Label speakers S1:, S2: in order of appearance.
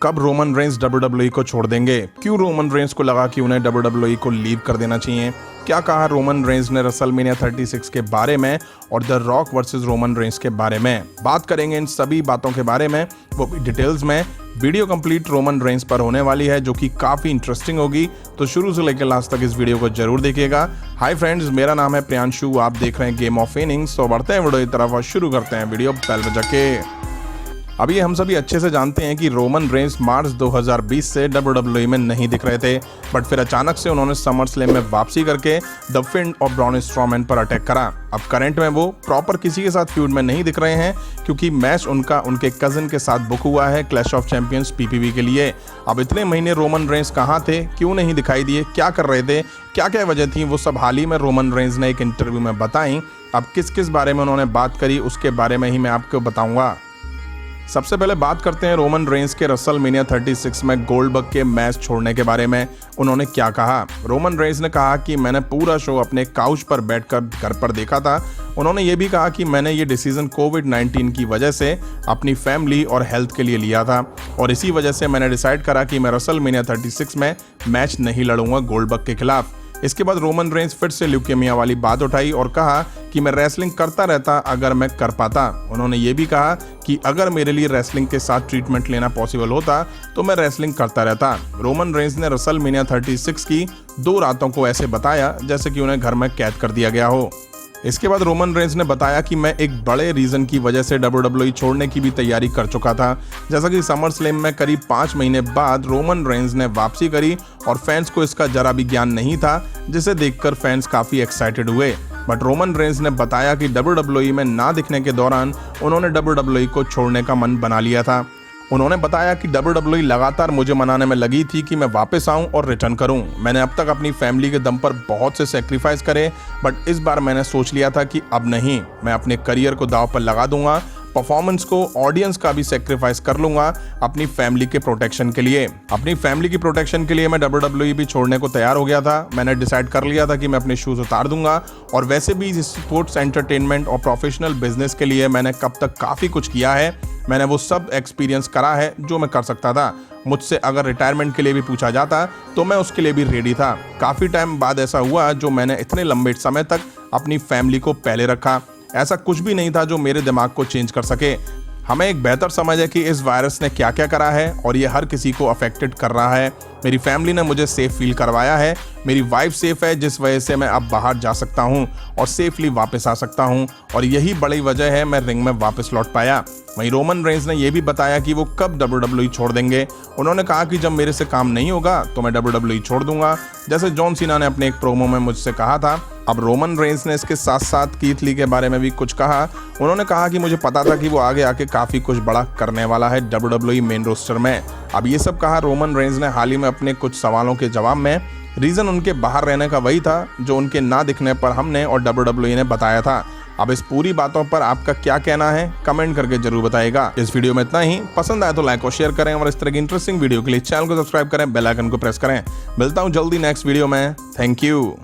S1: कब Roman Reigns WWE को छोड़ देंगे, क्यों रोमन रेंस को लगा कि उन्हें WWE को लीव कर देना चाहिए, क्या कहा रोमन रेंस ने रेसलमेनिया 36 के बारे में और the rock versus Roman Reigns के बारे में। बात करेंगे इन सभी बातों के बारे में, वो भी डिटेल्स में। वीडियो कंप्लीट रोमन रेंस पर होने वाली है जो कि काफी इंटरेस्टिंग होगी, तो शुरू से लेकर लास्ट तक इस वीडियो को जरूर देखिएगा। हाय फ्रेंड्स, मेरा नाम है प्रियांशु, आप देख रहे हैं गेम ऑफ इनिंग्स। तो बढ़ते हैं वीडियो की तरफ और शुरू करते हैं वीडियो बेल बजा के। अभी हम सभी अच्छे से जानते हैं कि रोमन रेंस मार्च 2020 से WWE में नहीं दिख रहे थे, बट फिर अचानक से उन्होंने समर स्लैम में वापसी करके द फिंड और ब्रॉन स्ट्रॉमैन पर अटैक करा। अब करंट में वो प्रॉपर किसी के साथ फ्यूड में नहीं दिख रहे हैं, क्योंकि मैच उनका उनके कजिन के साथ बुक हुआ है क्लैश ऑफ चैंपियंस PPV के लिए। अब इतने महीने रोमन रेंस कहाँ थे, क्यों नहीं दिखाई दिए, क्या कर रहे थे, क्या क्या वजह थी, वो सब हाल ही में रोमन रेंस ने एक इंटरव्यू में बताई। अब किस किस बारे में उन्होंने बात करी उसके बारे में ही मैं आपको बताऊंगा। सबसे पहले बात करते हैं रोमन रेंस के रेसलमेनिया 36 में गोल्डबर्ग के मैच छोड़ने के बारे में। उन्होंने क्या कहा? रोमन रेंस ने कहा कि मैंने पूरा शो अपने काउच पर बैठकर घर पर देखा था। उन्होंने ये भी कहा कि मैंने ये डिसीजन कोविड-19 की वजह से अपनी फैमिली और हेल्थ के लिए लिया था, और इसी वजह से मैंने डिसाइड करा कि मैं रेसलमेनिया 36 में मैच नहीं लड़ूंगा गोल्डबर्ग के खिलाफ। इसके बाद रोमन रेंस फिर से ल्यूकेमिया वाली बात उठाई और कहा कि मैं रेसलिंग करता रहता अगर मैं कर पाता। उन्होंने ये भी कहा कि अगर मेरे लिए रेसलिंग के साथ ट्रीटमेंट लेना पॉसिबल होता तो मैं रेसलिंग करता रहता। रोमन रेंस ने रेसलमेनिया 36 की 2 रातों को ऐसे बताया जैसे कि उन्हें घर में कैद कर दिया गया हो। इसके बाद रोमन रेंस ने बताया कि मैं एक बड़े रीजन की वजह से WWE छोड़ने की भी तैयारी कर चुका था। जैसा कि समर स्लैम में करीब 5 महीने बाद रोमन रेंस ने वापसी करी और फैंस को इसका जरा भी ज्ञान नहीं था, जिसे देखकर फैंस काफी एक्साइटेड हुए। बट रोमन रेंस ने बताया कि WWE में ना दिखने के दौरान उन्होंने WWE को छोड़ने का मन बना लिया था। उन्होंने बताया कि WWE लगातार मुझे मनाने में लगी थी कि मैं वापस आऊं और रिटर्न करूं। मैंने अब तक अपनी फैमिली के दम पर बहुत से सेक्रीफाइस करे, बट इस बार मैंने सोच लिया था कि अब नहीं, मैं अपने करियर को दांव पर लगा दूंगा, परफॉर्मेंस को, ऑडियंस का भी सेक्रीफाइस कर लूंगा अपनी फैमिली के प्रोटेक्शन के लिए। अपनी फैमिली की प्रोटेक्शन के लिए मैं WWE भी छोड़ने को तैयार हो गया था। मैंने डिसाइड कर लिया था कि मैं अपने शूज उतार दूंगा, और वैसे भी स्पोर्ट्स एंटरटेनमेंट और प्रोफेशनल बिजनेस के लिए मैंने कब तक काफ़ी कुछ किया है। मैंने वो सब एक्सपीरियंस करा है जो मैं कर सकता था। मुझसे अगर रिटायरमेंट के लिए भी पूछा जाता तो मैं उसके लिए भी रेडी था। काफ़ी टाइम बाद ऐसा हुआ जो मैंने इतने लंबे समय तक अपनी फैमिली को पहले रखा। ऐसा कुछ भी नहीं था जो मेरे दिमाग को चेंज कर सके। हमें एक बेहतर समझ है कि इस वायरस ने क्या क्या करा है और ये हर किसी को अफेक्टेड कर रहा है। मेरी फैमिली ने मुझे सेफ फील करवाया है, मेरी वाइफ सेफ है, जिस वजह से मैं अब बाहर जा सकता हूँ और सेफली वापस आ सकता हूँ, और यही बड़ी वजह है मैं रिंग में वापस लौट पाया। वहीं रोमन रेंस ने यह भी बताया कि वो कब WWE छोड़ देंगे। उन्होंने कहा कि जब मेरे से काम नहीं होगा तो मैं WWE छोड़ दूंगा, जैसे जॉन सीना ने अपने एक प्रोमो में मुझसे कहा था। अब रोमन रेंस ने इसके साथ साथ कीथ ली के बारे में भी कुछ कहा। उन्होंने कहा कि मुझे पता था कि वो आगे आके काफ़ी कुछ बड़ा करने वाला है WWE मेन रोस्टर में। अब ये सब कहा रोमन रेंस ने हाल ही में अपने कुछ सवालों के जवाब में। रीज़न उनके बाहर रहने का वही था जो उनके ना दिखने पर हमने और WWE ने बताया था। अब इस पूरी बातों पर आपका क्या कहना है, कमेंट करके जरूर बताइएगा। इस वीडियो में इतना ही। पसंद आए तो लाइक और शेयर करें, और इस तरह की इंटरेस्टिंग वीडियो के लिए चैनल को सब्सक्राइब करें, बेल आइकन को प्रेस करें। मिलता हूं जल्दी नेक्स्ट वीडियो में। Thank you.